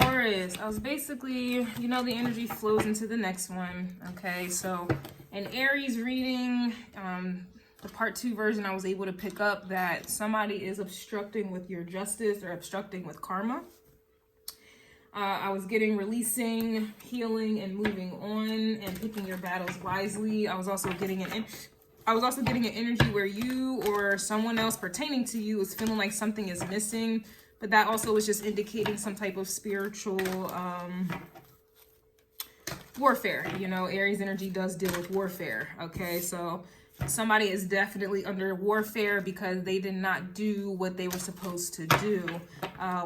Taurus, I was basically, you know, the energy flows into the next one. Okay, so an Aries reading, the part 2 version, I was able to pick up that somebody is obstructing with your justice or obstructing with karma. I was getting releasing, healing, and moving on, and picking your battles wisely. I was also getting an energy where you or someone else pertaining to you is feeling like something is missing, but that also is just indicating some type of spiritual warfare. You know, Aries energy does deal with warfare. Okay, so somebody is definitely under warfare because they did not do what they were supposed to do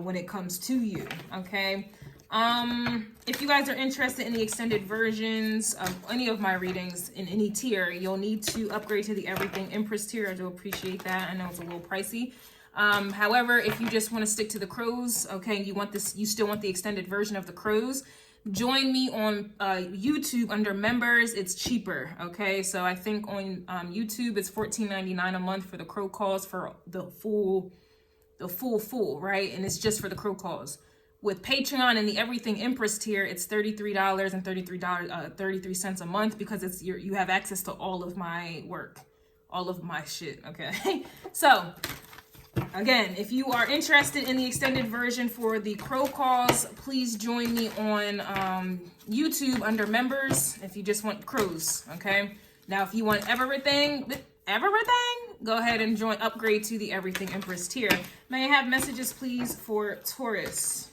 when it comes to you. Okay. If you guys are interested in the extended versions of any of my readings in any tier, you'll need to upgrade to the Everything Empress tier. I do appreciate that. I know it's a little pricey. However, if you just want to stick to the crows, okay, you still want the extended version of the crows, join me on YouTube under members. It's cheaper. Okay, so I think on YouTube it's $14.99 a month for the crow calls for the full, right? And it's just for the crow calls. With Patreon and the Everything Empress tier, it's $33.33 a month because you have access to all of my work, all of my shit. Okay, so again, if you are interested in the extended version for the crow calls, please join me on YouTube under members if you just want crows. Okay, now if you want everything, go ahead and upgrade to the Everything Empress tier. May I have messages please for Taurus?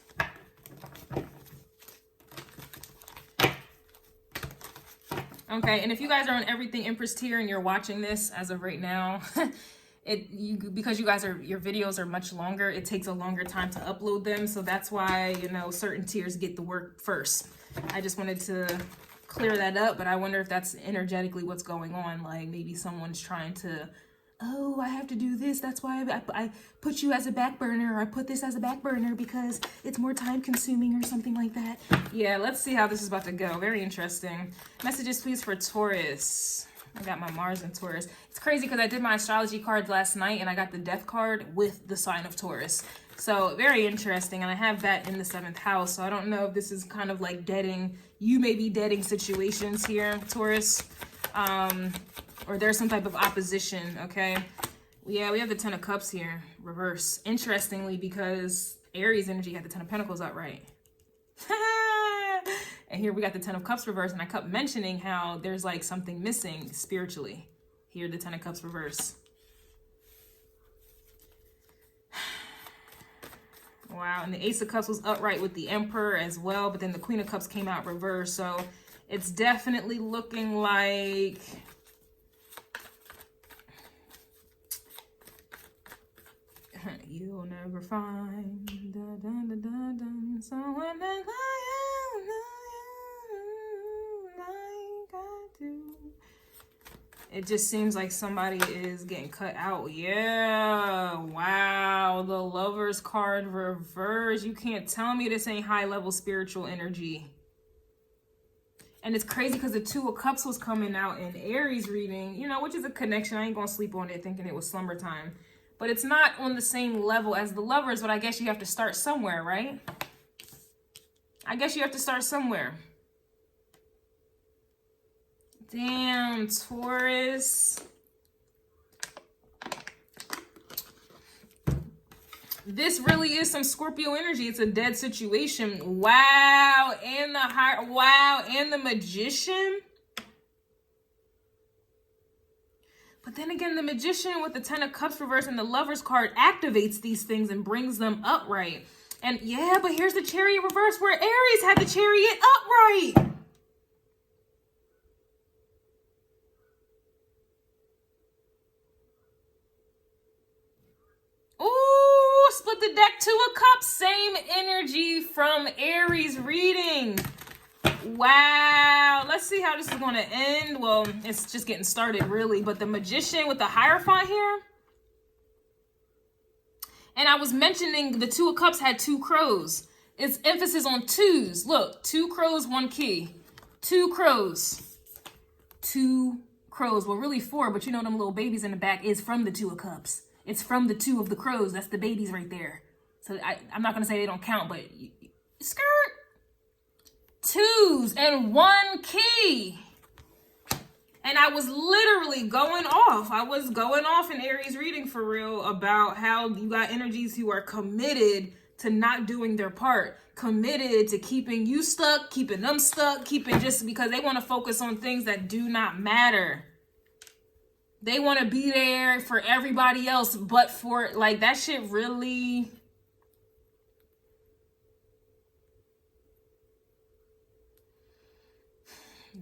Okay, and if you guys are on Everything Empress tier and you're watching this as of right now, because your videos are much longer, it takes a longer time to upload them. So that's why, you know, certain tiers get the work first. I just wanted to clear that up, but I wonder if that's energetically what's going on. Like maybe someone's trying to, oh, I have to do this. That's why I put you as a back burner, or I put this as a back burner because it's more time consuming or something like that. Yeah, let's see how this is about to go. Very interesting. Messages please for Taurus. I got my Mars in Taurus. It's crazy because I did my astrology cards last night and I got the death card with the sign of Taurus. So very interesting. And I have that in the 7th house. So I don't know if this is kind of like you may be deading situations here, Taurus. Or there's some type of opposition, okay? Yeah, we have the 10 of Cups here, reverse. Interestingly, because Aries energy had the 10 of Pentacles outright. And here we got the 10 of Cups reverse, and I kept mentioning how there's like something missing spiritually. Here, the 10 of Cups reverse. Wow, and the Ace of Cups was upright with the Emperor as well, but then the Queen of Cups came out reverse, so it's definitely looking like you'll never find someone that like I do. It just seems like somebody is getting cut out. Yeah, wow, the Lovers card reverse. You can't tell me this ain't high level spiritual energy. And it's crazy because the 2 of Cups was coming out in Aries reading, you know, which is a connection. I ain't gonna sleep on it thinking it was slumber time. But it's not on the same level as the Lovers, but I guess you have to start somewhere, right? I guess you have to start somewhere. Damn, Taurus. This really is some Scorpio energy. It's a dead situation. Wow, and and the Magician. But then again, the Magician with the 10 of Cups reverse and the Lovers card activates these things and brings them upright. And yeah, but here's the Chariot reverse where Aries had the Chariot upright. Ooh, split the deck, 2 of Cups, same energy from Aries reading. Wow, let's see how this is going to end. Well, it's just getting started really, but the Magician with the Hierophant here. And I was mentioning the 2 of Cups had 2 crows. It's emphasis on 2s. Look, 2 crows, 1 key. 2 crows. 2 crows. Well, really 4, but you know them little babies in the back is from the 2 of Cups. It's from the 2 of the crows. That's the babies right there. So I'm not going to say they don't count, but skirt. twos and one key. And I was literally going off. I was going off in Aries reading for real about how you got energies who are committed to not doing their part, committed to keeping you stuck, keeping them stuck, keeping just because they want to focus on things that do not matter. They want to be there for everybody else, but for like that shit really.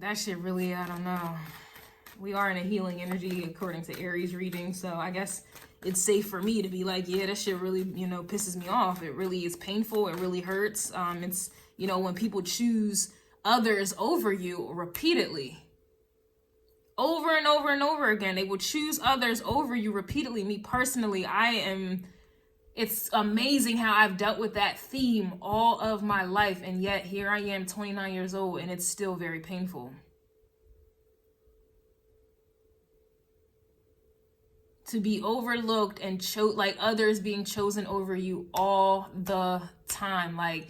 That shit really, I don't know. We are in a healing energy according to Aries reading, so I guess it's safe for me to be like, yeah, that shit really, pisses me off. It really is painful. It really hurts. It's, when people choose others over you repeatedly, over and over and over again, they will choose others over you repeatedly. Me personally, it's amazing how I've dealt with that theme all of my life, and yet here I am, 29 years old, and it's still very painful. To be overlooked and like others being chosen over you all the time. Like,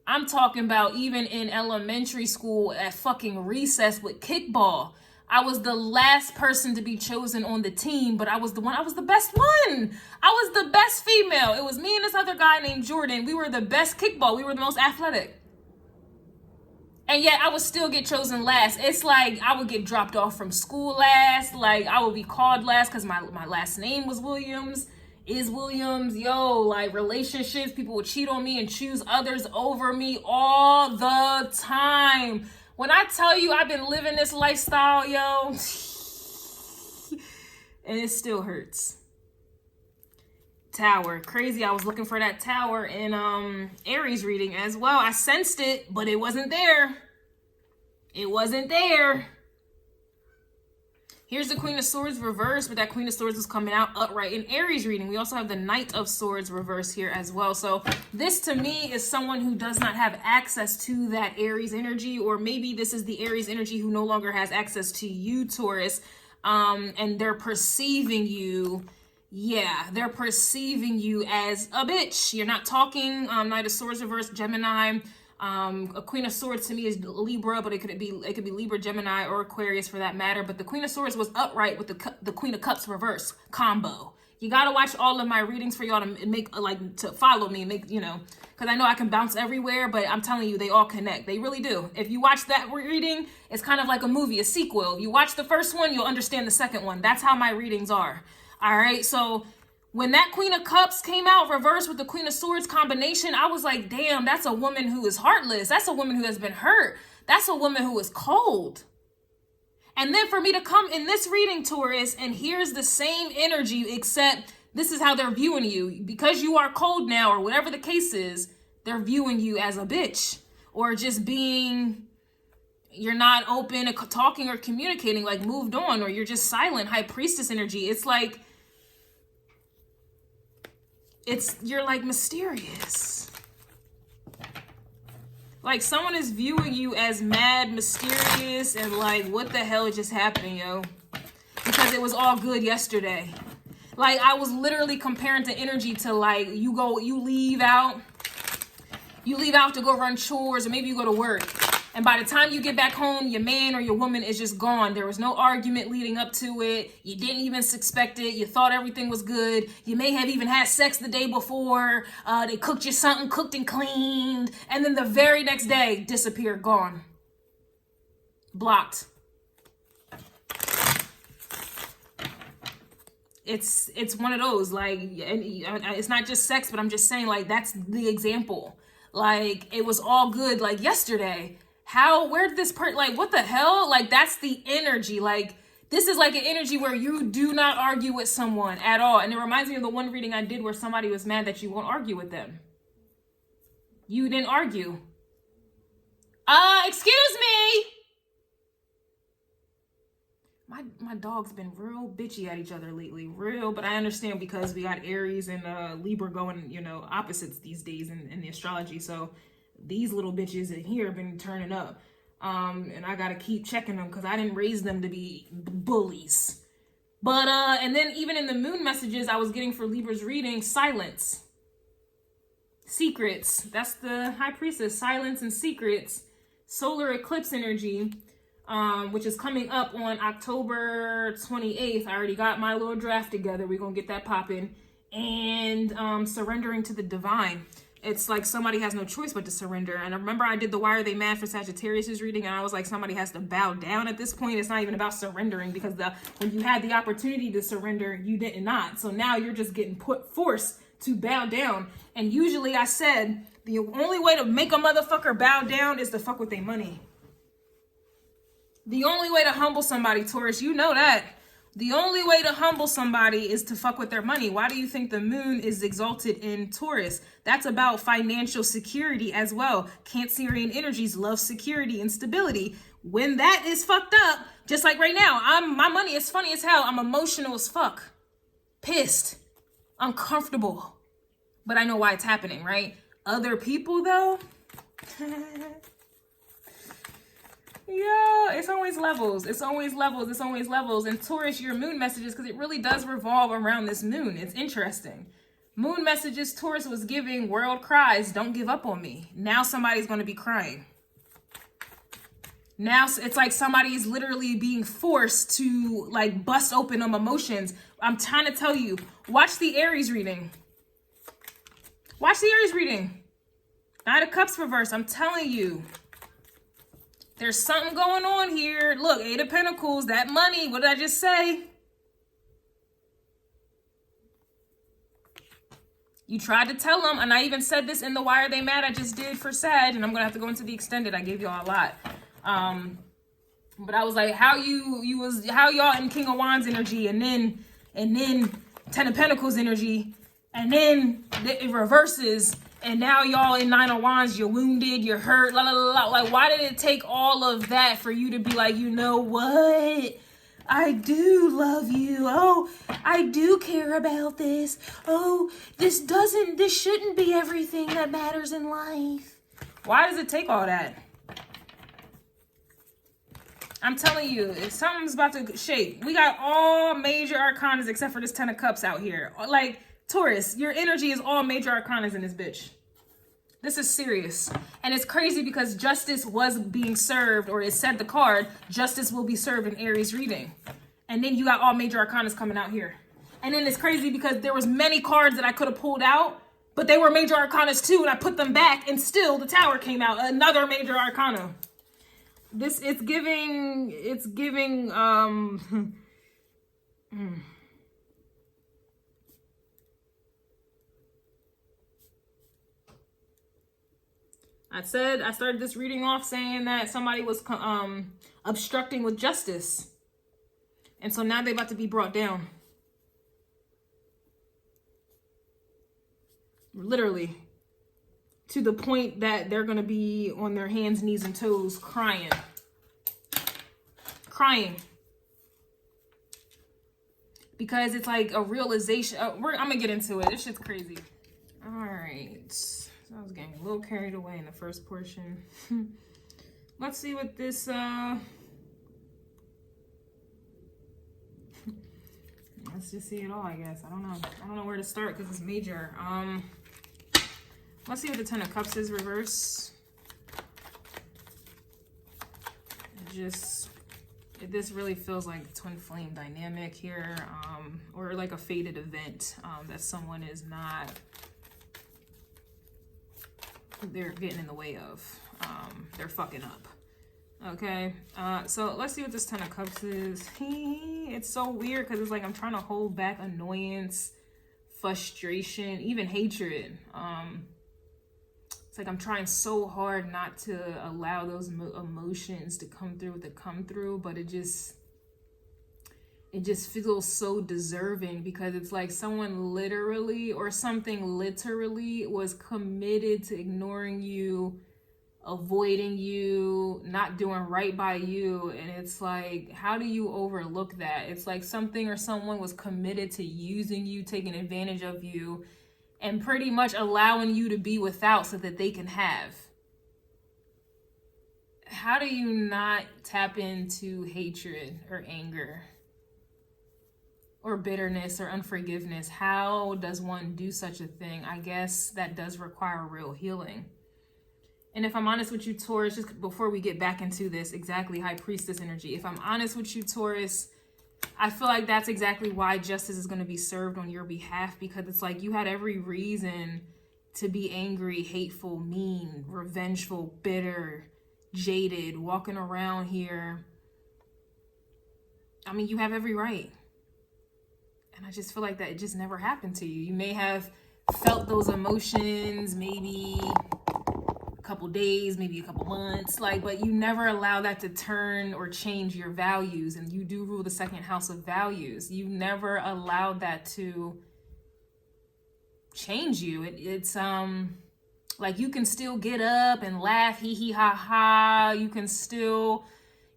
I'm talking about even in elementary school at fucking recess with kickball. I was the last person to be chosen on the team, but I was the best one. I was the best female. It was me and this other guy named Jordan. We were the best kickball. We were the most athletic. And yet I would still get chosen last. It's like I would get dropped off from school last. Like I would be called last because my last name was Williams. Is Williams. Yo, like relationships, people would cheat on me and choose others over me all the time. When I tell you I've been living this lifestyle, yo, and it still hurts. Tower. Crazy. I was looking for that tower in Aries reading as well. I sensed it, but it wasn't there. It wasn't there. Here's the Queen of Swords reversed, but that Queen of Swords is coming out upright in Aries reading. We also have the Knight of Swords reversed here as well. So this to me is someone who does not have access to that Aries energy, or maybe this is the Aries energy who no longer has access to you, Taurus, and they're perceiving you. Yeah, they're perceiving you as a bitch. You're not talking. Knight of Swords reversed, Gemini. A Queen of Swords to me is Libra, but it could be Libra, Gemini, or Aquarius for that matter. But the Queen of Swords was upright with the Queen of Cups reverse combo. You gotta watch all of my readings for y'all to make to follow me, because I know I can bounce everywhere, but I'm telling you, they all connect. They really do. If you watch that reading, it's kind of like a movie, a sequel. If you watch the first one, you'll understand the second one. That's how my readings are. All right, so when that Queen of Cups came out reversed with the Queen of Swords combination, I was like, damn, that's a woman who is heartless. That's a woman who has been hurt. That's a woman who is cold. And then for me to come in this reading, Taurus, and here's the same energy, except this is how they're viewing you. Because you are cold now, or whatever the case is, they're viewing you as a bitch. Or just you're not open to talking or communicating, like moved on, or you're just silent. High Priestess energy. It's like, you're like mysterious. Like someone is viewing you as mad, mysterious, and like, what the hell just happened, yo? Because it was all good yesterday. Like I was literally comparing the energy to like, you leave out to go run chores, or maybe you go to work. And by the time you get back home, your man or your woman is just gone. There was no argument leading up to it. You didn't even suspect it. You thought everything was good. You may have even had sex the day before. They cooked you something, cooked and cleaned. And then the very next day, disappeared, gone. Blocked. It's one of those, like, and it's not just sex, but I'm just saying, like, that's the example. Like, it was all good, like, yesterday. Where did this like, what the hell? Like, that's the energy. Like, this is like an energy where you do not argue with someone at all. And it reminds me of the one reading I did where somebody was mad that you won't argue with them. You didn't argue. Excuse me. My dog's been real bitchy at each other lately. Real, but I understand because we got Aries and Libra going, opposites these days in the astrology. So these little bitches in here have been turning up. And I gotta keep checking them because I didn't raise them to be bullies. But and then even in the moon messages I was getting for Libra's reading, silence. Secrets. That's the High Priestess. Silence and secrets. solar eclipse energy, which is coming up on October 28th. I already got my little draft together. We're going to get that popping. And surrendering to the divine. It's like somebody has no choice but to surrender. And I remember I did the Why Are They Mad for Sagittarius's reading, and I was like, somebody has to bow down at this point. It's not even about surrendering, because when you had the opportunity to surrender, you did not. So now you're just getting forced to bow down. And usually I said, the only way to make a motherfucker bow down is to fuck with their money. The only way to humble somebody, Taurus, you know that. The only way to humble somebody is to fuck with their money. Why do you think the moon is exalted in Taurus? That's about financial security as well. Cancerian energies love security and stability. When that is fucked up, just like right now, my money is funny as hell. I'm emotional as fuck. Pissed. Uncomfortable. But I know why it's happening, right? Other people though, yeah, it's always levels. It's always levels. It's always levels. And Taurus, your moon messages, because it really does revolve around this moon. It's interesting. Moon messages Taurus was giving, world cries, don't give up on me. Now somebody's going to be crying. Now it's like somebody is literally being forced to like bust open them emotions. I'm trying to tell you, watch the Aries reading. Watch the Aries reading. Knight of Cups reverse. I'm telling you. There's something going on here. Look, Eight of Pentacles, that money. What did I just say? You tried to tell them, and I even said this in the Why Are They Mad I just did for Sag, and I'm going to have to go into the extended. I gave y'all a lot. But I was like, how y'all in King of Wands energy, and then Ten of Pentacles energy, and then it reverses. And now y'all in Nine of Wands, you're wounded, you're hurt, la la la la. Like, why did it take all of that for you to be like, you know what? I do love you. Oh, I do care about this. Oh, this shouldn't be everything that matters in life. Why does it take all that? I'm telling you, if something's about to shake, we got all major arcanas except for this Ten of Cups out here. Like, Taurus, your energy is all major arcanas in this bitch. This is serious. And it's crazy because justice was being served, or it said the card, justice will be served in Aries reading. And then you got all major arcanas coming out here. And then it's crazy because there was many cards that I could have pulled out, but they were major arcanas too, and I put them back, and still the Tower came out, another major arcana. It's giving, I started this reading off saying that somebody was obstructing with justice. And so now they're about to be brought down. Literally. To the point that they're going to be on their hands, knees, and toes crying. Crying. Because it's like a realization. I'm going to get into it. This shit's crazy. All right. So I was getting a little carried away in the first portion. Let's see what this... Let's just see it all, I guess. I don't know where to start because it's major. Let's see what the Ten of Cups is reverse. This really feels like twin flame dynamic here, or like a fated event that someone is not, they're getting in the way of. They're fucking up. Okay, so let's see what this Ten of Cups is. It's so weird because it's like I'm trying to hold back annoyance, frustration, even hatred. It's like I'm trying so hard not to allow those emotions to come through, but it just feels so deserving because it's like someone literally or something literally was committed to ignoring you, avoiding you, not doing right by you. And it's like, how do you overlook that? It's like something or someone was committed to using you, taking advantage of you, and pretty much allowing you to be without so that they can have. How do you not tap into hatred or anger or bitterness or unforgiveness? How does one do such a thing? I guess that does require real healing. And if I'm honest with you, Taurus, just before we get back into this, exactly High Priestess energy, if I'm honest with you, Taurus, I feel like that's exactly why justice is going to be served on your behalf, because it's like you had every reason to be angry, hateful, mean, revengeful, bitter, jaded, walking around here. I mean, you have every right. And I just feel like that it just never happened to you. You may have felt those emotions maybe a couple days, maybe a couple months, like, but you never allow that to turn or change your values. And you do rule the second house of values. You never allowed that to change you. It's like you can still get up and laugh, hee hee ha ha. You can still,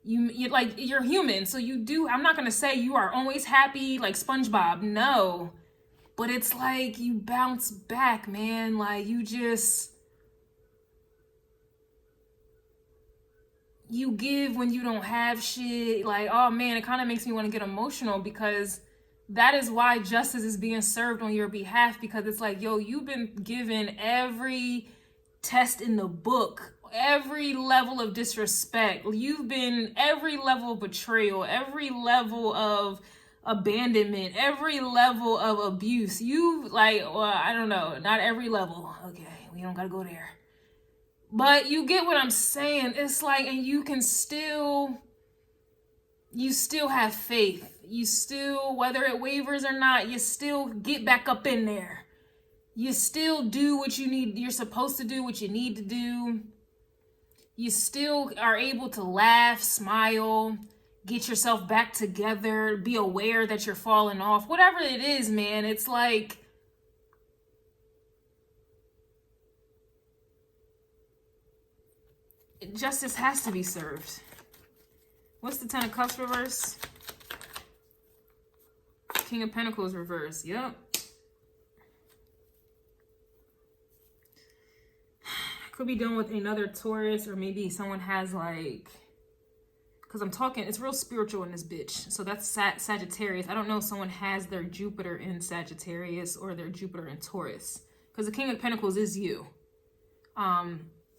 you like, you're human, so you do. I'm not gonna say you are always happy like SpongeBob, no, but it's like you bounce back, man. Like you give when you don't have shit. Like, oh man, it kind of makes me want to get emotional, because that is why justice is being served on your behalf, because it's like, yo, you've been given every test in the book, every level of disrespect. You've been every level of betrayal, every level of abandonment, every level of abuse. You like, well, I don't know, not every level. Okay, we don't gotta go there. But you get what I'm saying. It's like, and you still have faith. You still, whether it wavers or not, you still get back up in there. You still do what you need. You're supposed to do what you need to do. You still are able to laugh, smile, get yourself back together, be aware that you're falling off. Whatever it is, man, it's like, justice has to be served. What's the Ten of Cups reverse? King of Pentacles reverse. Yep. Could be dealing with another Taurus, or maybe someone has like, because I'm talking, it's real spiritual in this bitch. So that's Sagittarius. I don't know if someone has their Jupiter in Sagittarius or their Jupiter in Taurus, because the King of Pentacles is you.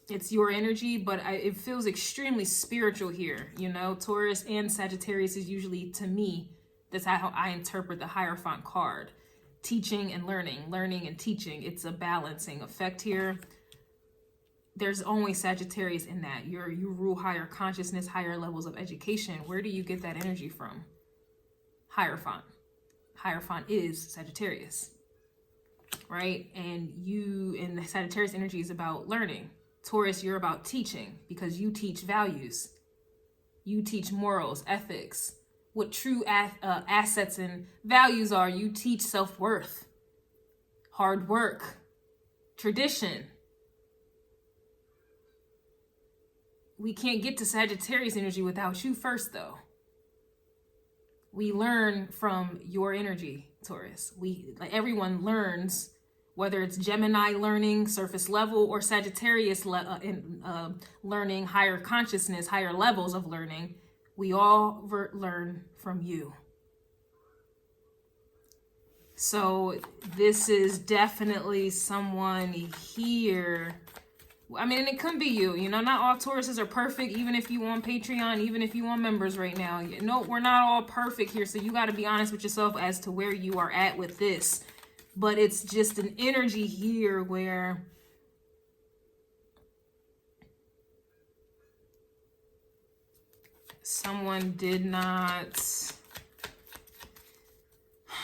It's your energy, but it feels extremely spiritual here. You know, Taurus and Sagittarius is usually, to me, that's how I interpret the Hierophant card. Teaching and learning, learning and teaching. It's a balancing effect here. There's only Sagittarius in that. You rule higher consciousness, higher levels of education. Where do you get that energy from? Hierophant. Hierophant is Sagittarius, right? And the Sagittarius energy is about learning. Taurus, you're about teaching, because you teach values. You teach morals, ethics, what true assets and values are. You teach self-worth, hard work, tradition. We can't get to Sagittarius energy without you first, though. We learn from your energy, Taurus. Like everyone learns, whether it's Gemini learning, surface level, or Sagittarius learning, higher consciousness, higher levels of learning. We all learn from you. So this is definitely someone here. I mean, and it could be you. You know, not all Tauruses are perfect, even if you want Patreon, even if you want members right now. No, we're not all perfect here. So you got to be honest with yourself as to where you are at with this. But it's just an energy here where someone did not,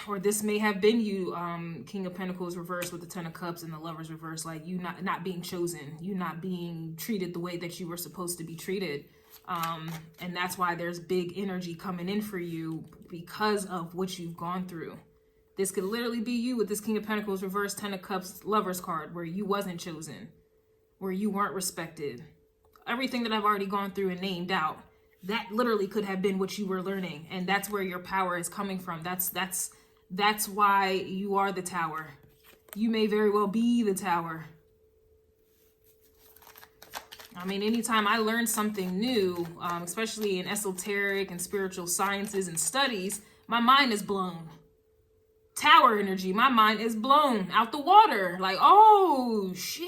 or this may have been you, King of Pentacles reversed with the Ten of Cups and the Lovers reversed, like you not being chosen, you not being treated the way that you were supposed to be treated. And that's why there's big energy coming in for you, because of what you've gone through. This could literally be you with this King of Pentacles reversed, Ten of Cups Lovers card, where you wasn't chosen, where you weren't respected. Everything that I've already gone through and named out, that literally could have been what you were learning. And that's where your power is coming from. That's why you are the Tower. You may very well be the Tower. I mean, anytime I learn something new, especially in esoteric and spiritual sciences and studies, my mind is blown. Tower energy, my mind is blown out the water. Like, oh, shit.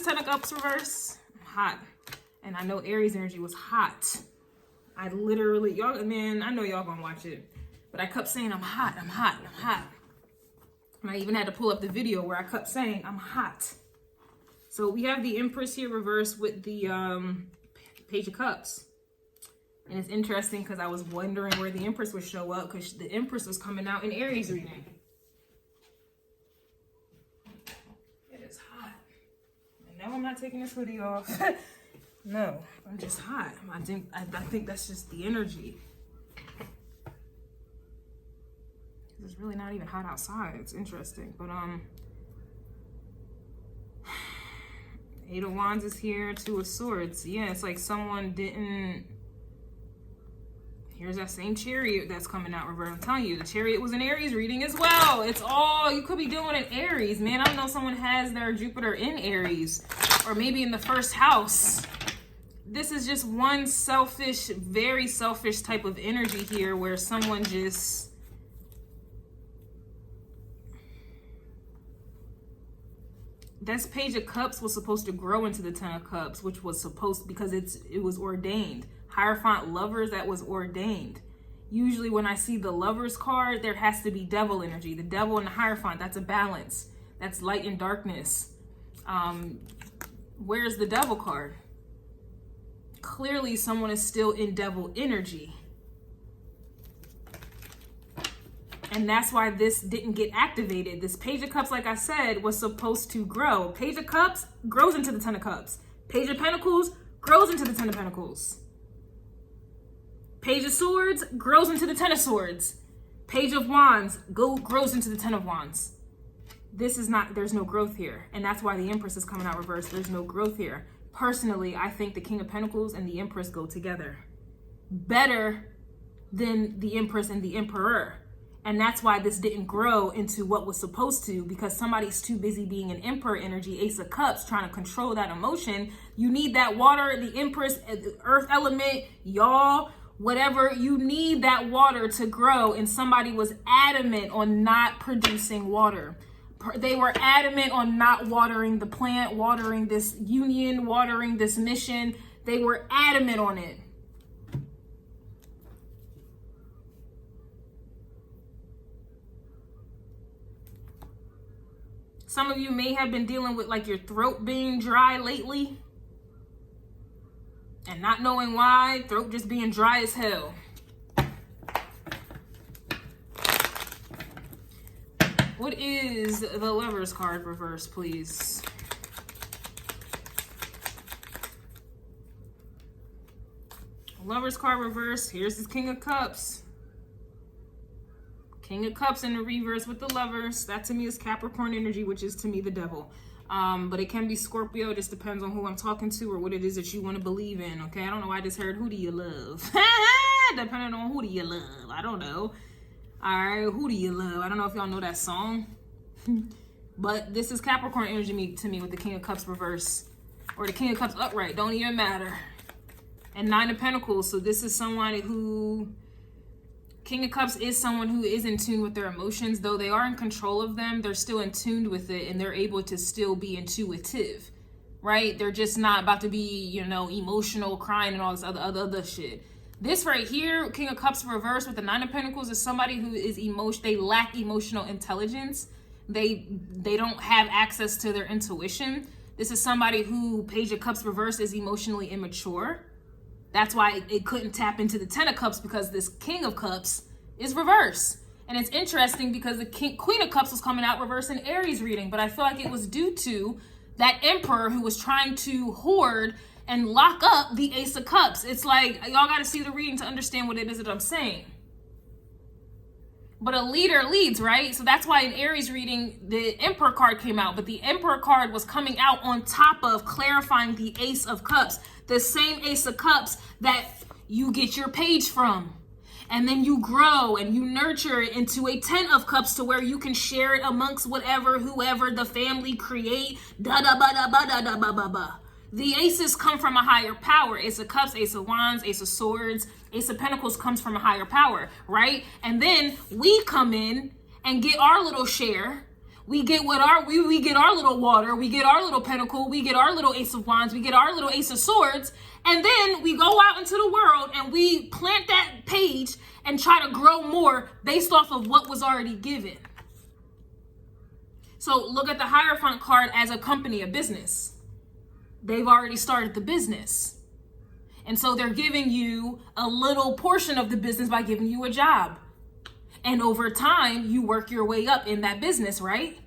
Ten of Cups reverse. I'm hot. And I know Aries energy was hot. I literally, y'all, man, I know y'all gonna watch it. But I kept saying, I'm hot, I'm hot, I'm hot. And I even had to pull up the video where I kept saying, I'm hot. So we have the Empress here reversed with the Page of Cups. And it's interesting because I was wondering where the Empress would show up because the Empress was coming out in Aries reading. It is hot. And no, I'm not taking this hoodie off. No, I'm just hot. I think that's just the energy. It's really not even hot outside. It's interesting. But Eight of Wands is here, Two of Swords. Yeah, it's like someone didn't. Here's that same Chariot that's coming out reverse. I'm telling you, the Chariot was an Aries reading as well. It's all, you could be doing an Aries, man. I don't know, someone has their Jupiter in Aries or maybe in the first house. This is just one selfish, very selfish type of energy here where someone just, this Page of Cups was supposed to grow into the Ten of Cups, which was supposed, because it was ordained. Hierophant Lovers, that was ordained. Usually when I see the Lovers card, there has to be devil energy. The devil and the Hierophant, that's a balance. That's light and darkness. Where's the devil card? Clearly someone is still in devil energy. And that's why this didn't get activated. This Page of Cups, like I said, was supposed to grow. Page of Cups grows into the Ten of Cups. Page of Pentacles grows into the Ten of Pentacles. Page of Swords grows into the Ten of Swords. Page of Wands grows into the Ten of Wands. This is not, there's no growth here. And that's why the Empress is coming out reversed. There's no growth here. Personally, I think the King of Pentacles and the Empress go together better than the Empress and the Emperor. And that's why this didn't grow into what was supposed to, because somebody's too busy being an Emperor energy, Ace of Cups, trying to control that emotion. You need that water, the Empress, earth element, y'all, whatever, you need that water to grow. And somebody was adamant on not producing water. They were adamant on not watering the plant, watering this union, watering this mission. They were adamant on it. Some of you may have been dealing with like your throat being dry lately and not knowing why. Throat just being dry as hell. What is the Lovers card reverse, please? Lovers card reverse. Here's the King of Cups. King of Cups in the reverse with the Lovers. That to me is Capricorn energy, which is to me the devil. But it can be Scorpio. It just depends on who I'm talking to or what it is that you want to believe in, okay? I don't know why I just heard, who do you love? Depending on who do you love. I don't know. All right, who do you love? I don't know if y'all know that song. But this is Capricorn energy to me with the King of Cups reverse. Or the King of Cups upright. Don't even matter. And Nine of Pentacles. So this is someone who... King of Cups is someone who is in tune with their emotions. Though they are in control of them, they're still in tune with it. And they're able to still be intuitive. Right? They're just not about to be, you know, emotional, crying and all this other shit. This right here, King of Cups reverse with the Nine of Pentacles, is somebody who is they lack emotional intelligence. They don't have access to their intuition. This is somebody who, Page of Cups reverse, is emotionally immature. That's why it couldn't tap into the Ten of Cups, because this King of Cups is reverse. And it's interesting because the Queen of Cups was coming out reverse in Aries reading, but I feel like it was due to that Emperor who was trying to hoard and lock up the Ace of Cups. It's like, y'all got to see the reading to understand what it is that I'm saying. But a leader leads, right? So that's why in Aries reading, the Emperor card came out. But the Emperor card was coming out on top of clarifying the Ace of Cups. The same Ace of Cups that you get your page from. And then you grow and you nurture it into a 10 of Cups to where you can share it amongst whatever, whoever the family create. Da-da-ba-da-ba-da-da-ba-ba-ba. The aces come from a higher power. Ace of Cups, Ace of Wands, Ace of Swords, Ace of Pentacles comes from a higher power, right? And then we come in and get our little share We get we get our little water, we get our little pentacle, we get our little ace of wands, we get our little ace of swords, and then we go out into the world and we plant that page and try to grow more based off of what was already given. So look at the Hierophant card as a company, a business. They've already started the business. And so they're giving you a little portion of the business by giving you a job. And over time, you work your way up in that business, right?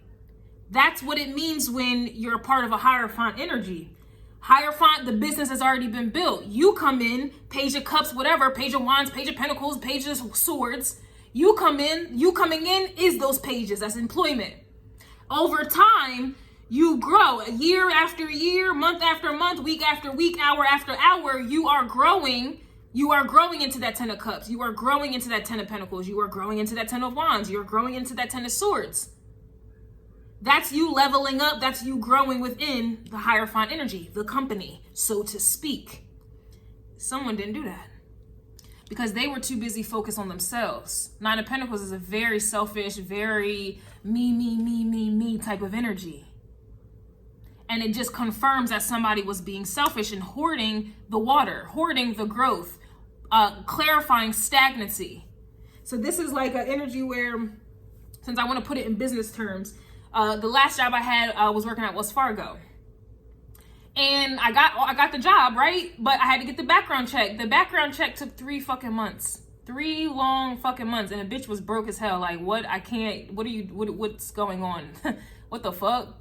That's what it means when you're a part of a Hierophant energy. Hierophant, the business has already been built. You come in, Page of Cups, whatever, Page of Wands, Page of Pentacles, Page of Swords. You coming in is those pages. That's employment. Over time, you grow year after year, month after month, week after week, hour after hour. You are growing. You are growing into that 10 of Cups. You are growing into that 10 of Pentacles. You are growing into that 10 of Wands. You're growing into that 10 of Swords. That's you leveling up. That's you growing within the Hierophant energy, the company, so to speak. Someone didn't do that because they were too busy focused on themselves. 9 of Pentacles is a very selfish, very me type of energy. And it just confirms that somebody was being selfish and hoarding the water, hoarding the growth, clarifying stagnancy. So this is like an energy where, since I want to put it in business terms, the last job I had was working at Wells Fargo. And I got the job, right? But I had to get the background check. The background check took 3 fucking months. 3 long fucking months. And the bitch was broke as hell. Like, what's going on? What the fuck?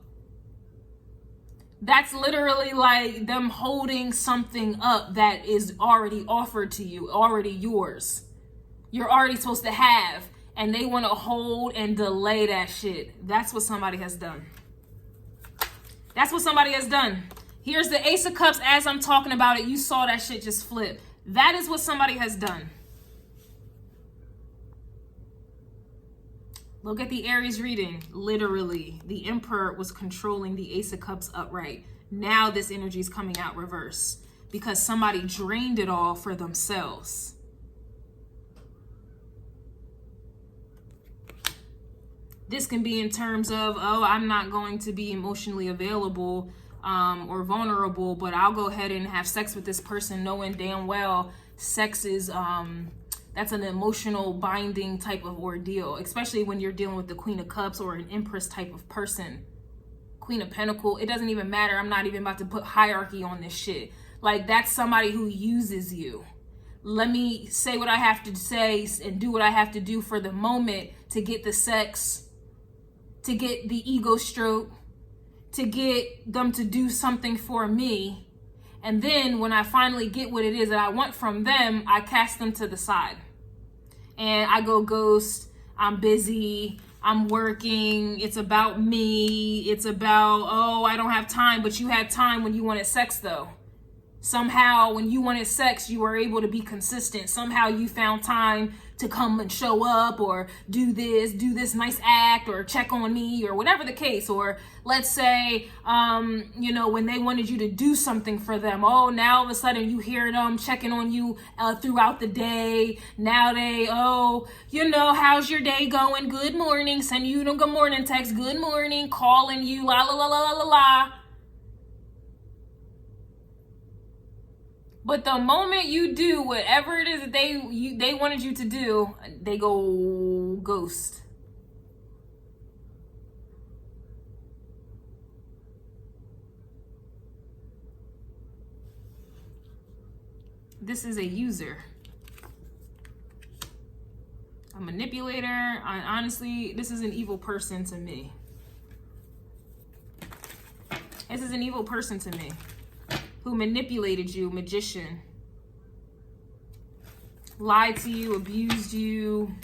That's literally like them holding something up that is already offered to you, already yours. You're already supposed to have, and they want to hold and delay that shit. That's what somebody has done. That's what somebody has done. Here's the Ace of Cups as I'm talking about it. You saw that shit just flip. That is what somebody has done. Look at the Aries reading. Literally, the Emperor was controlling the Ace of Cups upright. Now this energy is coming out reverse because somebody drained it all for themselves. This can be in terms of, oh, I'm not going to be emotionally available or vulnerable, but I'll go ahead and have sex with this person knowing damn well sex is... that's an emotional binding type of ordeal, especially when you're dealing with the Queen of Cups or an Empress type of person. Queen of Pentacles, it doesn't even matter. I'm not even about to put hierarchy on this shit. Like, that's somebody who uses you. Let me say what I have to say and do what I have to do for the moment to get the sex, to get the ego stroke, to get them to do something for me. And then when I finally get what it is that I want from them, I cast them to the side. And I go ghost, I'm busy, I'm working, it's about me, it's about, oh, I don't have time, but you had time when you wanted sex though. Somehow when you wanted sex, you were able to be consistent. Somehow you found time to come and show up or do this nice act or check on me or whatever the case. Or let's say, when they wanted you to do something for them, oh, now all of a sudden you hear them checking on you throughout the day. Now they, how's your day going? Good morning. Send you the good morning text. Good morning. Calling you. La, la, la, la, la, la, la. But the moment you do whatever it is that they wanted you to do, they go ghost. This is a user. A manipulator. Honestly, this is an evil person to me. This is an evil person to me. Who manipulated you, magician. Lied to you, abused you.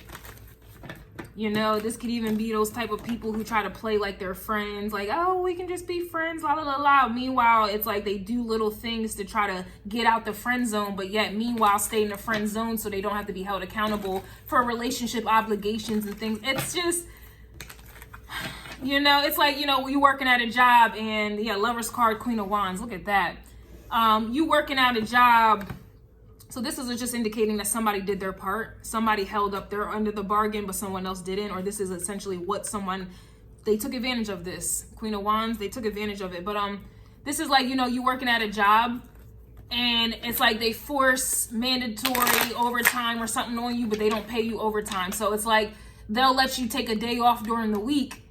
This could even be those type of people who try to play like they're friends. Like, oh, we can just be friends, la la la la. Meanwhile, it's like they do little things to try to get out the friend zone, but yet meanwhile stay in the friend zone so they don't have to be held accountable for relationship obligations and things. It's just... it's like, you working at a job and, Lover's card, Queen of Wands. Look at that. You working at a job. So this is just indicating that somebody did their part. Somebody held up their end of the bargain, but someone else didn't. Or this is essentially what someone they took advantage of this. Queen of Wands, they took advantage of it. But this is like, you know, you working at a job and it's like they force mandatory overtime or something on you, but they don't pay you overtime. So it's like they'll let you take a day off during the week,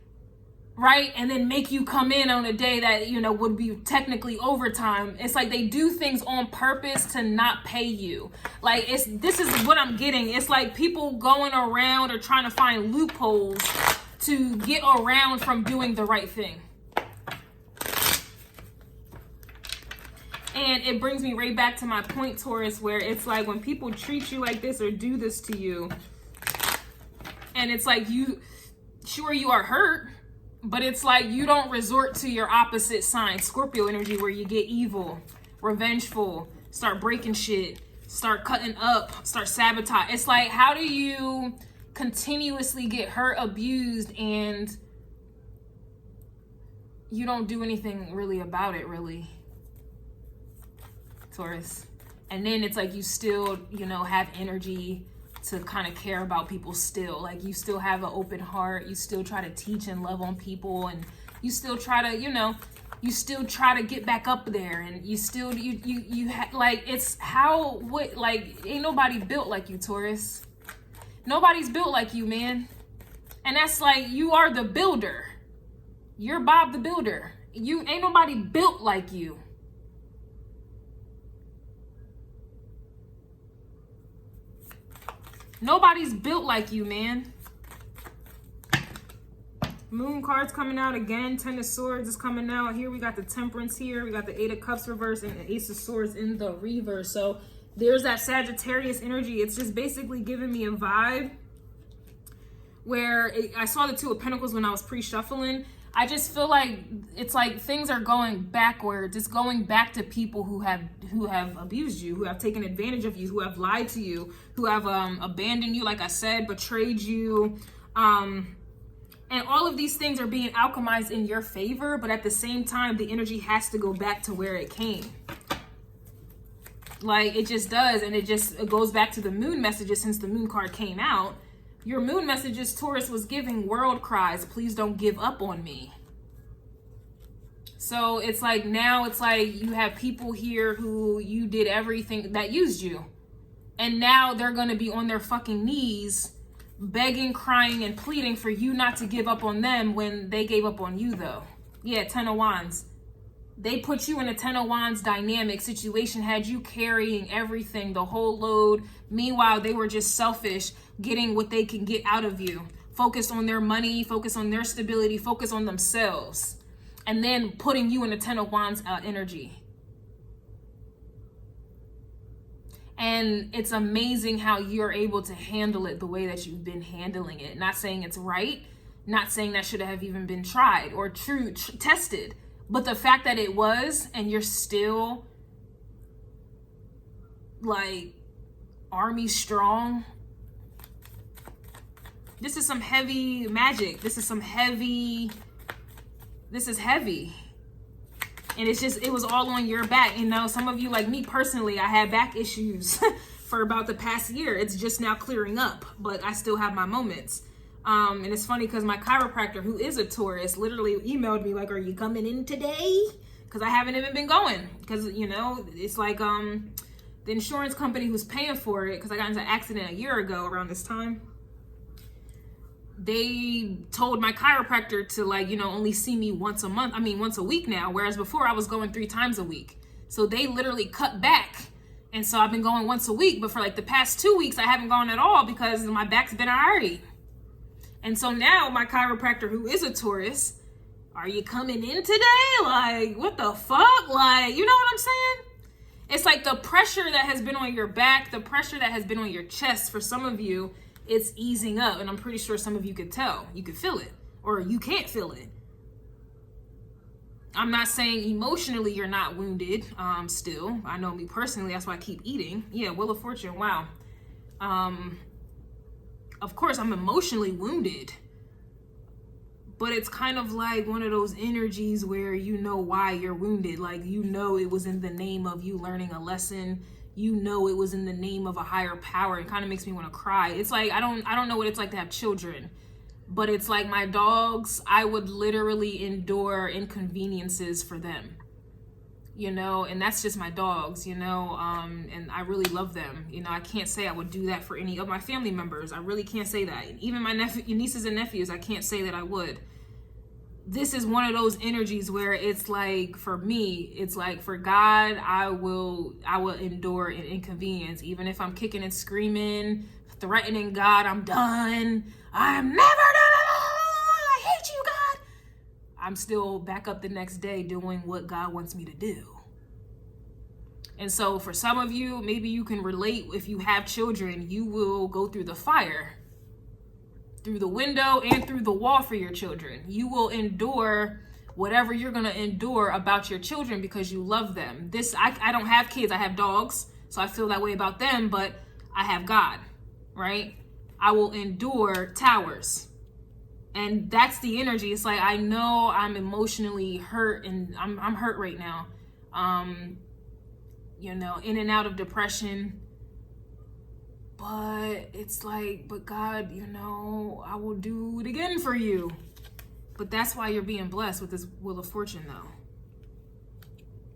right? And then make you come in on a day that, you know, would be technically overtime. It's like they do things on purpose to not pay you. Like, this is what I'm getting. It's like people going around or trying to find loopholes to get around from doing the right thing. And it brings me right back to my point, Taurus, where it's like when people treat you like this or do this to you, and it's like you are hurt, but it's like you don't resort to your opposite sign, Scorpio energy, where you get evil, revengeful, start breaking shit, start cutting up, start sabotage. It's like, how do you continuously get hurt, abused, and you don't do anything really about it, really, Taurus? And then it's like you still, you know, have energy to kind of care about people still. Like, you still have an open heart. You still try to teach and love on people, and you still try to, you know, you still try to get back up there, and you still, like, it's how, what, like, ain't nobody built like you, Taurus. Nobody's built like you, man. And that's like, you are the builder. You're Bob the Builder. You ain't nobody built like you. Nobody's built like you, man. Moon card's coming out again. 10 of Swords is coming out. Here we got the Temperance here. We got the 8 of Cups reverse and the Ace of Swords in the reverse. So there's that Sagittarius energy. It's just basically giving me a vibe where I saw the 2 of Pentacles when I was pre-shuffling. I just feel like it's like things are going backwards. It's going back to people who have abused you, who have taken advantage of you, who have lied to you, who have abandoned you, like I said, betrayed you. And all of these things are being alchemized in your favor, but at the same time, the energy has to go back to where it came. Like, it just does. And it goes back to the moon messages since the moon card came out. Your moon messages, Taurus, was giving world cries. Please don't give up on me. So it's like now it's like you have people here who you did everything that used you. And now they're going to be on their fucking knees begging, crying, and pleading for you not to give up on them when they gave up on you, though. Yeah, 10 of Wands. They put you in a 10 of Wands dynamic situation, had you carrying everything, the whole load. Meanwhile, they were just selfish, getting what they can get out of you. Focus on their money, focus on their stability, focus on themselves. And then putting you in a 10 of Wands energy. And it's amazing how you're able to handle it the way that you've been handling it. Not saying it's right, not saying that should have even been tried or tested. But the fact that it was, and you're still like army strong. This is some heavy magic. This is heavy. And it's just, it was all on your back. You know, some of you, like me personally, I had back issues for about the past year. It's just now clearing up, but I still have my moments. And it's funny because my chiropractor, who is a Taurus, literally emailed me like, are you coming in today? Because I haven't even been going. Because, you know, it's like the insurance company who's paying for it, because I got into an accident a year ago around this time. They told my chiropractor to, like, you know, only see me once a week now. Whereas before I was going 3 times a week. So they literally cut back. And so I've been going once a week. But for like the past 2 weeks, I haven't gone at all because my back's been alright. And so now my chiropractor, who is a Taurus, are you coming in today? Like, what the fuck? Like, you know what I'm saying? It's like the pressure that has been on your back, the pressure that has been on your chest, for some of you, it's easing up. And I'm pretty sure some of you could tell. You could feel it. Or you can't feel it. I'm not saying emotionally you're not wounded still. I know me personally, that's why I keep eating. Yeah, Wheel of Fortune, wow. Of course, I'm emotionally wounded, but it's kind of like one of those energies where you know why you're wounded. Like, you know, it was in the name of you learning a lesson. You know, it was in the name of a higher power. It kind of makes me want to cry. It's like, I don't know what it's like to have children, But it's like my dogs, I would literally endure inconveniences for them, you know, and that's just my dogs, you know, and I really love them. You know, I can't say I would do that for any of my family members. I really can't say that. Even my nieces and nephews, I can't say that I would. This is one of those energies where it's like, for me, it's like, for God, I will endure an inconvenience, even if I'm kicking and screaming, threatening God, I'm done, I'm never done, I hate you, God. I'm still back up the next day doing what God wants me to do. And so for some of you, maybe you can relate. If you have children, you will go through the fire, through the window and through the wall for your children. You will endure whatever you're going to endure about your children because you love them. I don't have kids, I have dogs, so I feel that way about them, but I have God, right? I will endure towers. And that's the energy. It's like, I know I'm emotionally hurt, and I'm hurt right now. You know, in and out of depression. But it's like, but God, you know, I will do it again for you. But that's why you're being blessed with this Wheel of Fortune, though.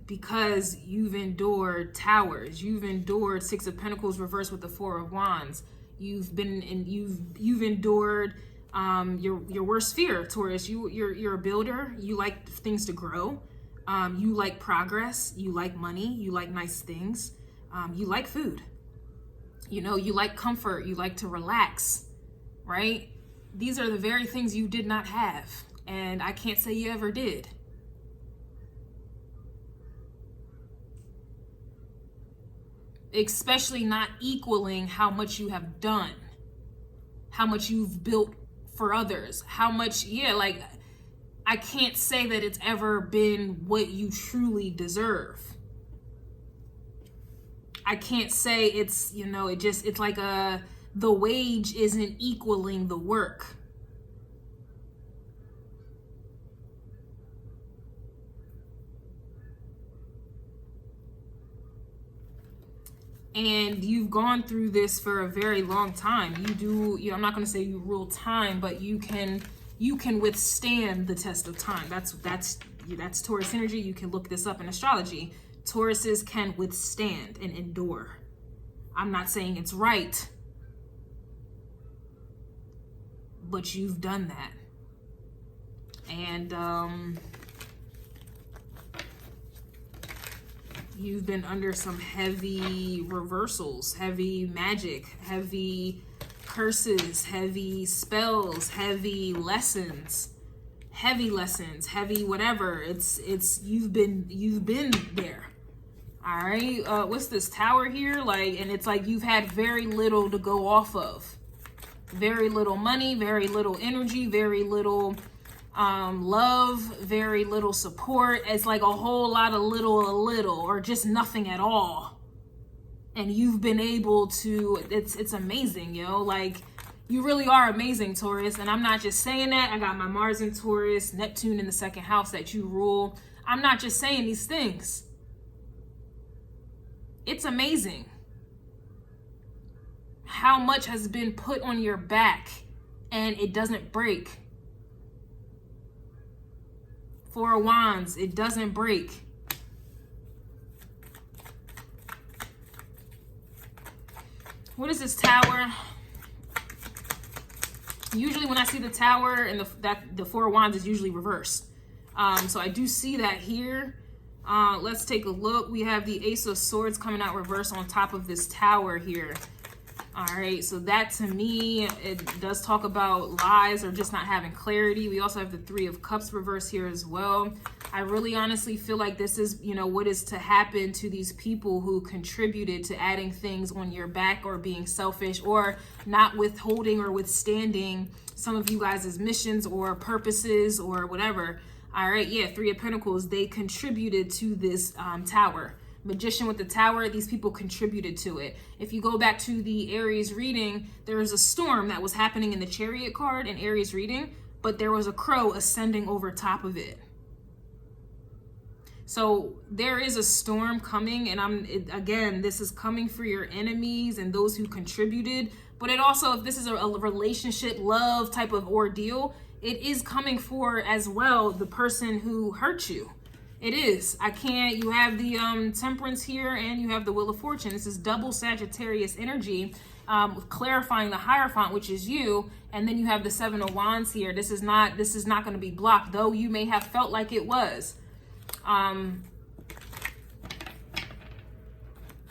Because you've endured towers. You've endured Six of Pentacles reversed with the Four of Wands. You've endured your worst fear, Taurus. You're a builder. You like things to grow. You like progress. You like money. You like nice things. You like food. You know, you like comfort, you like to relax, right? These are the very things you did not have, and I can't say you ever did. Especially not equaling how much you have done, how much you've built for others, how much, like, I can't say that it's ever been what you truly deserve. I can't say it's, you know, it's like the wage isn't equaling the work. And you've gone through this for a very long time. I'm not going to say you rule time, but you can withstand the test of time. That's Taurus energy. You can look this up in astrology. Tauruses can withstand and endure. I'm not saying it's right, but you've done that. And you've been under some heavy reversals, heavy magic, heavy curses, heavy spells, heavy lessons, heavy whatever. You've been there. All right, what's this tower here? Like, and it's like you've had very little to go off of. Very little money, very little energy, very little love, very little support. It's like a whole lot of little, or just nothing at all. And you've been able to, it's amazing, yo. Like, you really are amazing, Taurus. And I'm not just saying that. I got my Mars in Taurus, Neptune in the second house that you rule. I'm not just saying these things. It's amazing how much has been put on your back and it doesn't break. Four of Wands, it doesn't break. What is this tower? Usually when I see the tower and the Four of Wands is usually reversed. So I do see that here. Let's take a look. We have the Ace of Swords coming out reverse on top of this tower here. All right, so that to me, it does talk about lies or just not having clarity. We also have the Three of Cups reverse here as well. I really honestly feel like this is, you know, what is to happen to these people who contributed to adding things on your back or being selfish or not withholding or withstanding some of you guys' missions or purposes or whatever. All right, yeah, Three of Pentacles, they contributed to this tower. Magician with the tower, these people contributed to it. If you go back to the Aries reading, there was a storm that was happening in the Chariot card in Aries reading, but there was a crow ascending over top of it. So there is a storm coming, and again, this is coming for your enemies and those who contributed, But it also, if this is a relationship, love type of ordeal, it is coming for as well the person who hurt you. It is. You have the Temperance here, and you have the Wheel of Fortune. This is double Sagittarius energy, clarifying the Hierophant, which is you, and then you have the Seven of Wands here. This is not going to be blocked, though you may have felt like it was.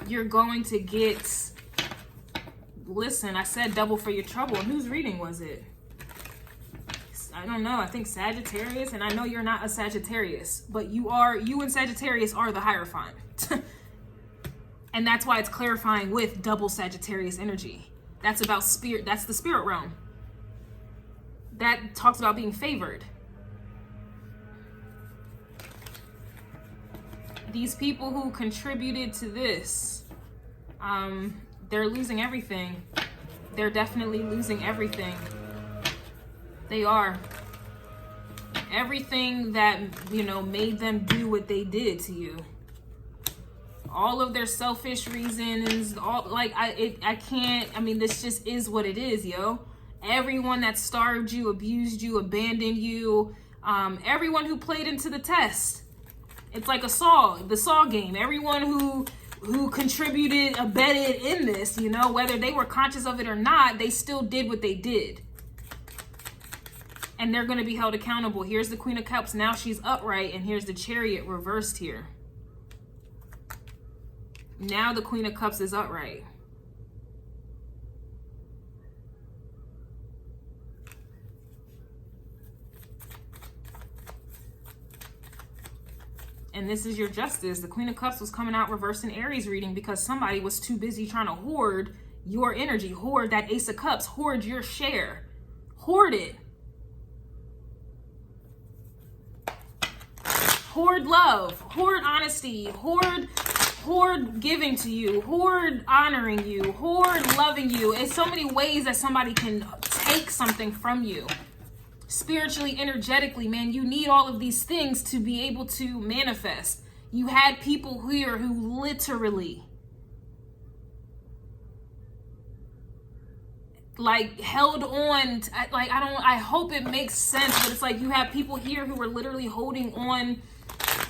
You're going to get, listen, I said double for your trouble. And whose reading was it? I don't know. I think Sagittarius, and I know you're not a Sagittarius, but you and Sagittarius are the Hierophant. And that's why it's clarifying with double Sagittarius energy. That's about spirit. That's the spirit realm. That talks about being favored. These people who contributed to this, they're losing everything. They're definitely losing everything. They are. Everything that, made them do what they did to you. All of their selfish reasons, this just is what it is, yo. Everyone that starved you, abused you, abandoned you, everyone who played into the test. It's like the Saw game. Everyone who contributed, abetted in this, whether they were conscious of it or not, they still did what they did. And they're going to be held accountable. Here's the Queen of Cups. Now she's upright. And here's the Chariot reversed here. Now the Queen of Cups is upright. And this is your Justice. The Queen of Cups was coming out reverse in Aries reading because somebody was too busy trying to hoard your energy. Hoard that Ace of Cups. Hoard your share. Hoard it. Hoard love, hoard honesty, hoard giving to you, hoard honoring you, hoard loving you. It's so many ways that somebody can take something from you. Spiritually, energetically, man, you need all of these things to be able to manifest. You had people here who literally held on to, I hope it makes sense, but it's like you have people here who are literally holding on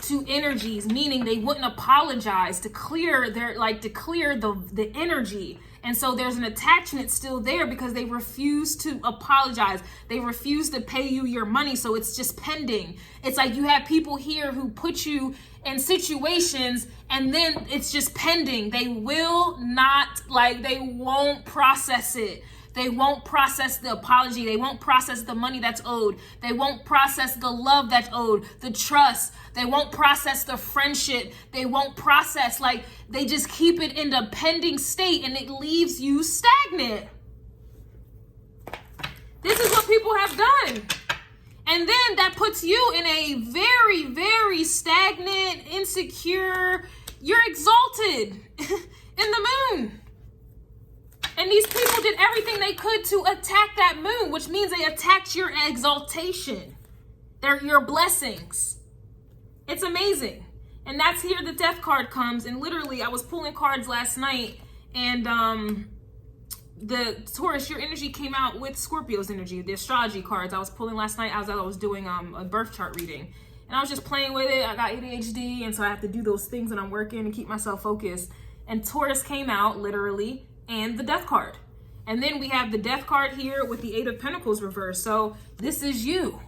to energies, meaning they wouldn't apologize to clear the energy. And so there's an attachment still there because they refuse to apologize. They refuse to pay you your money. So it's just pending. It's like you have people here who put you in situations and then it's just pending. They will not, they won't process it. They won't process the apology. They won't process the money that's owed. They won't process the love that's owed, the trust. They won't process the friendship. They won't process, they just keep it in the pending state and it leaves you stagnant. This is what people have done. And then that puts you in a very, very stagnant, insecure, you're exalted in the moon. And these people did everything they could to attack that moon, which means they attacked your exaltation. They're your blessings. It's amazing. And that's here the Death card comes. And literally, I was pulling cards last night. And the Taurus, your energy came out with Scorpio's energy, the astrology cards I was pulling last night as I was doing a birth chart reading. And I was just playing with it. I got ADHD, and so I have to do those things when I'm working and keep myself focused. And Taurus came out, literally, and the Death card. And then we have the Death card here with the Eight of Pentacles reversed. So this is you,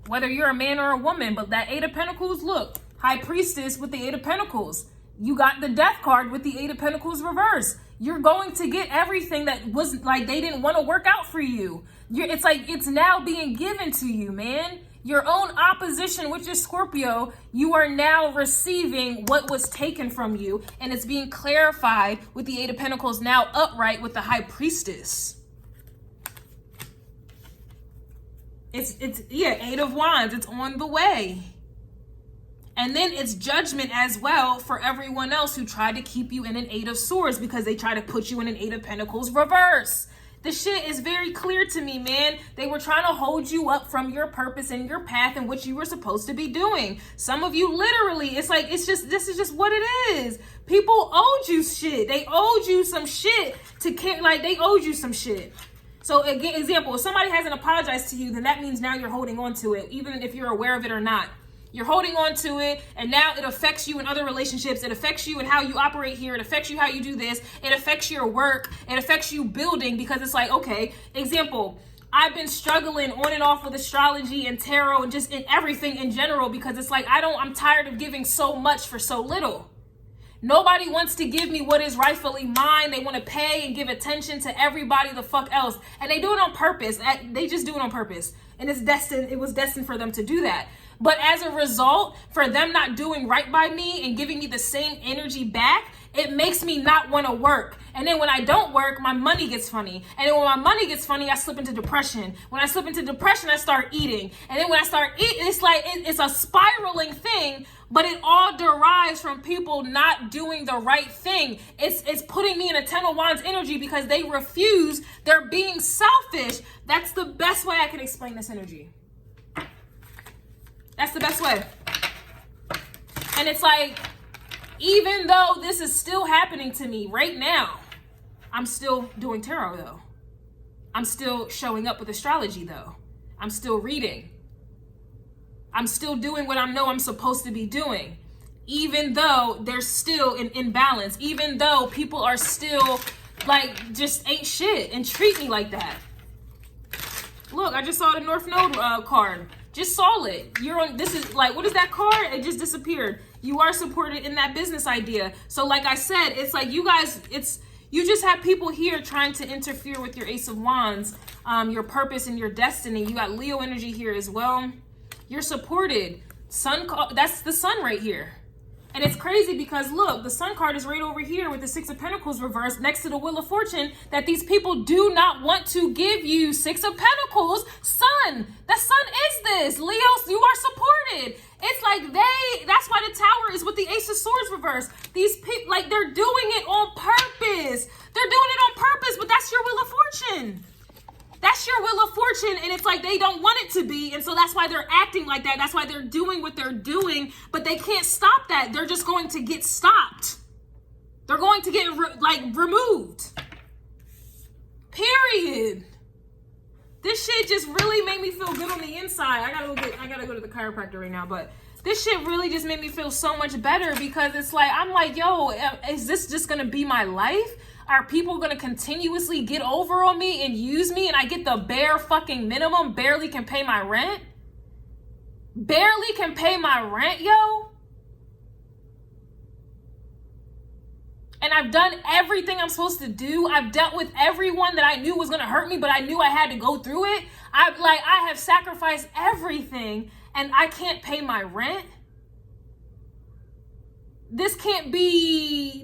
whether you're a man or a woman. But that Eight of Pentacles, look, High Priestess with the Eight of Pentacles. You got the Death card with the Eight of Pentacles reversed. You're going to get everything that was they didn't want to work out for you. It's like it's now being given to you, man. Your own opposition, which is Scorpio, you are now receiving what was taken from you, and it's being clarified with the Eight of Pentacles now upright with the High Priestess. It's Eight of Wands. It's on the way. And then it's judgment as well for everyone else who tried to keep you in an Eight of Swords because they try to put you in an Eight of Pentacles reverse. The shit is very clear to me, man. They were trying to hold you up from your purpose and your path and what you were supposed to be doing. Some of you literally, it's like, this is just what it is. People owed you shit. They owed you some shit to care, like they owed you some shit. So again, example, if somebody hasn't apologized to you, then that means now you're holding on to it, even if you're aware of it or not. You're holding on to it, and now it affects you in other relationships. It affects you in how you operate here. It affects you how you do this. It affects your work. It affects you building, because it's like, okay, example, I've been struggling on and off with astrology and tarot and just in everything in general, because it's like, I'm tired of giving so much for so little. Nobody wants to give me what is rightfully mine. They want to pay and give attention to everybody the fuck else. And they do it on purpose. They just do it on purpose. And it was destined for them to do that. But as a result, for them not doing right by me and giving me the same energy back, it makes me not want to work. And then when I don't work, my money gets funny. And then when my money gets funny, I slip into depression. When I slip into depression, I start eating. And then when I start eating, it's like, it's a spiraling thing, but it all derives from people not doing the right thing. It's putting me in a 10 of Wands energy because they refuse. They're being selfish. That's the best way I can explain this energy. That's the best way. And it's like, even though this is still happening to me right now, I'm still doing tarot though. I'm still showing up with astrology though. I'm still reading. I'm still doing what I know I'm supposed to be doing. Even though there's still an imbalance. Even though people are still like, just ain't shit and treat me like that. Look, I just saw the North Node card. Just saw it. This is like, what is that card? It just disappeared. You are supported in that business idea. So like I said, it's like you guys, you just have people here trying to interfere with your Ace of Wands, your purpose and your destiny. You got Leo energy here as well. You're supported. Sun, that's the sun right here. And it's crazy because look, the Sun card is right over here with the Six of Pentacles reversed next to the Wheel of Fortune, that these people do not want to give you. Six of Pentacles, Sun. The Sun is this. Leos, you are supported. It's like that's why the Tower is with the Ace of Swords reversed. These people, like, they're doing it on purpose. They're doing it on purpose, but that's your Wheel of Fortune. That's your Wheel of Fortune, and it's like they don't want it to be, and so that's why they're acting like that. That's why they're doing what they're doing, but they can't stop that. They're just going to get stopped. They're going to get removed. Period. This shit just really made me feel good on the inside. I gotta go to the chiropractor right now, but this shit really just made me feel so much better, because it's like, I'm like, yo, is this just gonna be my life? Are people gonna continuously get over on me and use me, and I get the bare fucking minimum, barely can pay my rent? Barely can pay my rent, yo? And I've done everything I'm supposed to do. I've dealt with everyone that I knew was gonna hurt me, but I knew I had to go through it. I have sacrificed everything, and I can't pay my rent. This can't be,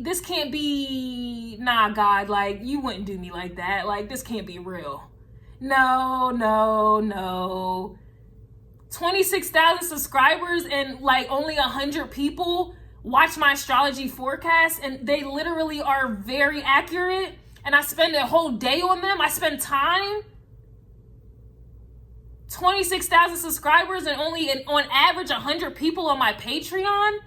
nah, God, like, you wouldn't do me like that. Like, this can't be real. No. 26,000 subscribers and like only 100 people watch my astrology forecast, and they literally are very accurate, and I spend a whole day on them. I spend time. 26,000 subscribers and only on average 100 people on my Patreon.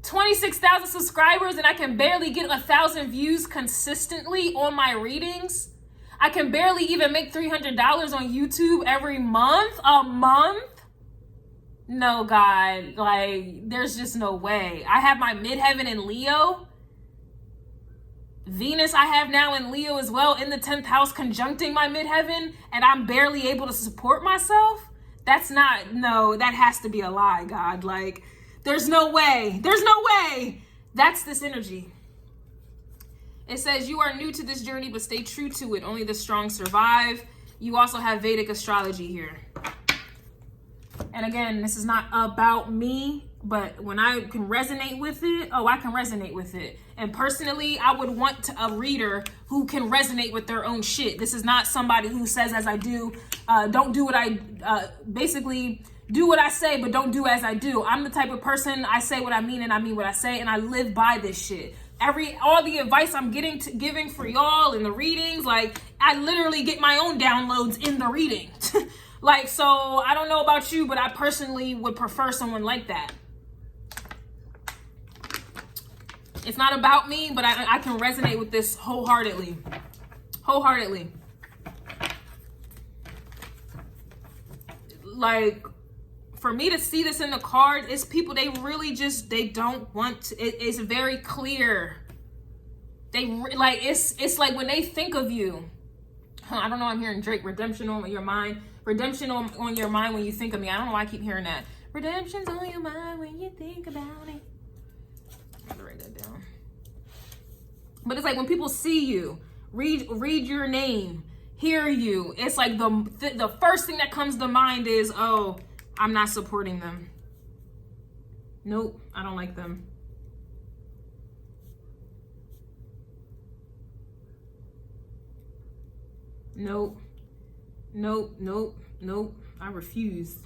26,000 subscribers, and I can barely get 1,000 views consistently on my readings. I can barely even make $300 on YouTube every month. A month? No, God, like, there's just no way. I have my midheaven in Leo. Venus I have now in Leo as well, in the 10th house, conjuncting my midheaven, and I'm barely able to support myself. That's not, no, that has to be a lie, God. Like, there's no way. There's no way. That's this energy. It says, you are new to this journey, but stay true to it. Only the strong survive. You also have Vedic astrology here. And again, this is not about me, but when I can resonate with it, I can resonate with it. And personally, I would want a reader who can resonate with their own shit. This is not somebody who says as I do, don't do what I, basically do what I say, but don't do as I do. I'm the type of person, I say what I mean and I mean what I say, and I live by this shit. all the advice I'm giving for y'all in the readings, like I literally get my own downloads in the reading. Like, so I don't know about you, but I personally would prefer someone like that. It's not about me, but I can resonate with this wholeheartedly. Wholeheartedly. Like, for me to see this in the card, it's people, they really just, they don't want to, it's very clear. They, like, it's like when they think of you, I don't know, I'm hearing Drake, redemption on your mind. Redemption on your mind when you think of me. I don't know why I keep hearing that. Redemption's on your mind when you think about it. I'm gonna write that down. But it's like when people see you, read your name, hear you, it's like the first thing that comes to mind is, oh, I'm not supporting them. Nope, I don't like them. Nope. Nope, nope, nope. I refuse.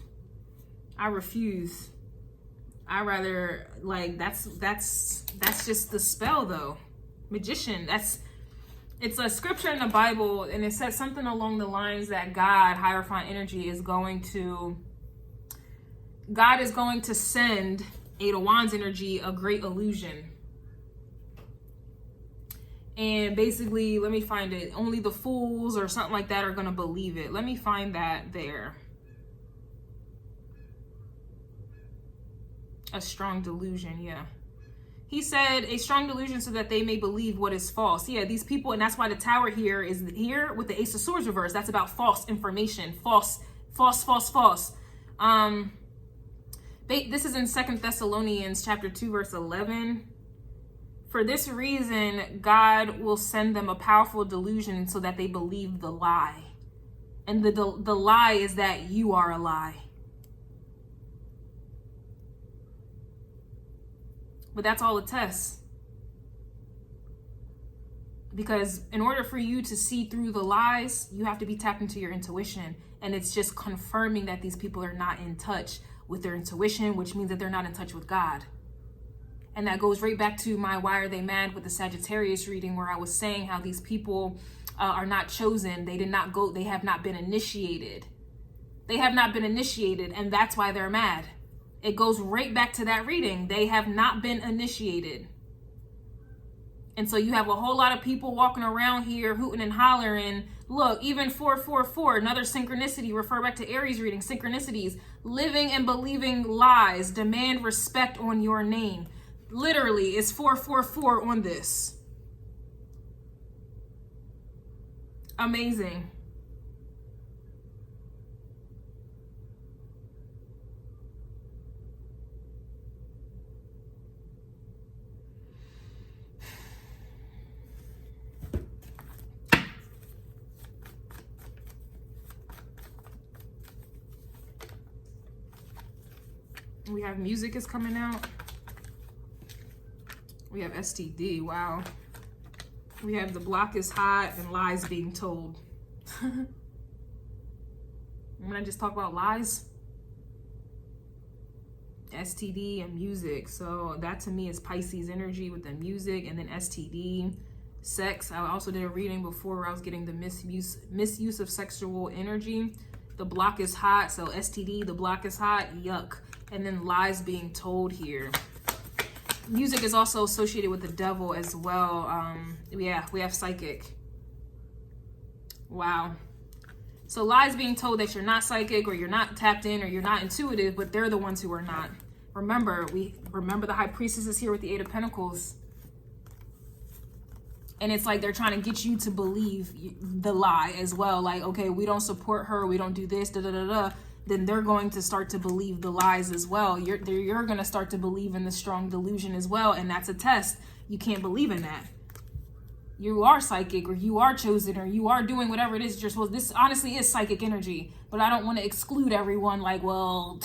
I refuse. I rather, like, that's just the spell though. Magician, it's a scripture in the Bible, and it says something along the lines that God, Hierophant energy, is going to send Eight of Wands energy a great illusion. And basically, let me find it. Only the fools or something like that are going to believe it. Let me find that there. A strong delusion, yeah. He said, a strong delusion so that they may believe what is false. Yeah, these people, and that's why the Tower here is here with the Ace of Swords reversed. That's about false information. False. This is in 2 Thessalonians chapter 2, verse 11. For this reason, God will send them a powerful delusion so that they believe the lie. And the lie is that you are a lie. But that's all it tests. Because in order for you to see through the lies, you have to be tapped into your intuition. And it's just confirming that these people are not in touch with their intuition, which means that they're not in touch with God. And that goes right back to my Why Are They Mad with the Sagittarius reading, where I was saying how these people are not chosen. They have not been initiated. They have not been initiated, and that's why they're mad. It goes right back to that reading. They have not been initiated. And so you have a whole lot of people walking around here hooting and hollering. Look, even 444, another synchronicity, refer back to Aries reading, synchronicities, living and believing lies, demand respect on your name. Literally, it's 444 on this. Amazing. We have music is coming out. We have STD, wow. We have the block is hot and lies being told. When I just talk about lies, STD and music. So that to me is Pisces energy with the music, and then STD, sex. I also did a reading before where I was getting the misuse of sexual energy. The block is hot, so STD, the block is hot, yuck. And then lies being told here. Music is also associated with the devil as well. Yeah, we have psychic. Wow. So lies being told that you're not psychic, or you're not tapped in, or you're not intuitive, but they're the ones who are not. Remember, the High Priestess is here with the Eight of Pentacles. And it's like they're trying to get you to believe the lie as well. Like, okay, we don't support her, we don't do this, da-da-da-da. Then they're going to start to believe the lies as well. You're going to start to believe in the strong delusion as well. And that's a test. You can't believe in that. You are psychic, or you are chosen, or you are doing whatever it is you're supposed to. This honestly is psychic energy. But I don't want to exclude everyone like, well,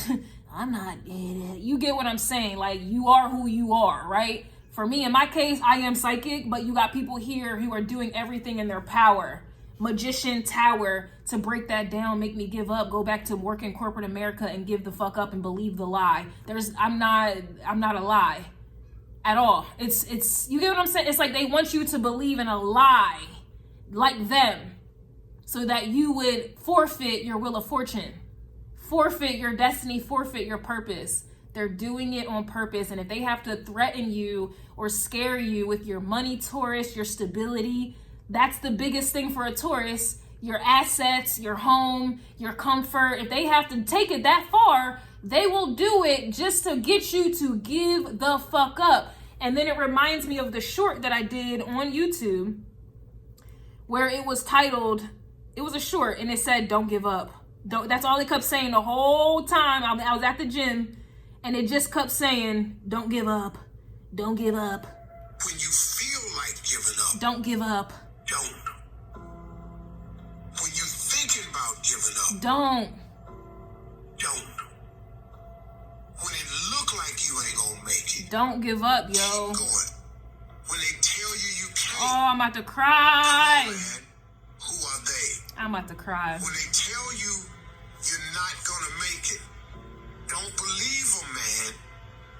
I'm not. You get what I'm saying? Like, you are who you are, right? For me, in my case, I am psychic. But you got people here who are doing everything in their power. Magician Tower to break that down, make me give up, go back to work in corporate America and give the fuck up and believe the lie. I'm not a lie. at all. It's you get what I'm saying? It's like they want you to believe in a lie like them so that you would forfeit your wheel of fortune, forfeit your destiny, forfeit your purpose. They're doing it on purpose. And if they have to threaten you or scare you with your money, Taurus, your stability, that's the biggest thing for a Taurus. Your assets, your home, your comfort. If they have to take it that far, they will do it just to get you to give the fuck up. And then it reminds me of the short that I did on YouTube where it was titled, it was a short and it said, don't give up. That's all it kept saying the whole time. I was at the gym and it just kept saying, don't give up. Don't give up. When you feel like giving up, don't give up. Don't. When you're thinking about giving up, don't. When it look like you ain't gonna make it, don't give up, yo. Keep going. When they tell you can't, oh, I'm about to cry. Come on, man. Who are they? I'm about to cry. When they tell you you're not gonna make it, don't believe them, man.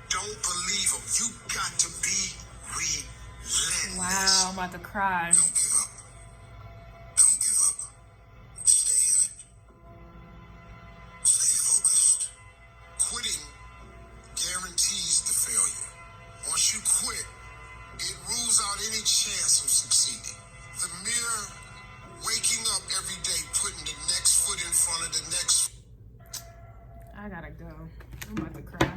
Don't believe them. You got to be relentless. Wow, I'm about to cry. Don't give up. Don't give up. Stay in it. Stay focused. Quitting guarantees the failure. Once you quit, it rules out any chance of succeeding. The mere waking up every day, putting the next foot in front of the next. I gotta go. I'm about to cry.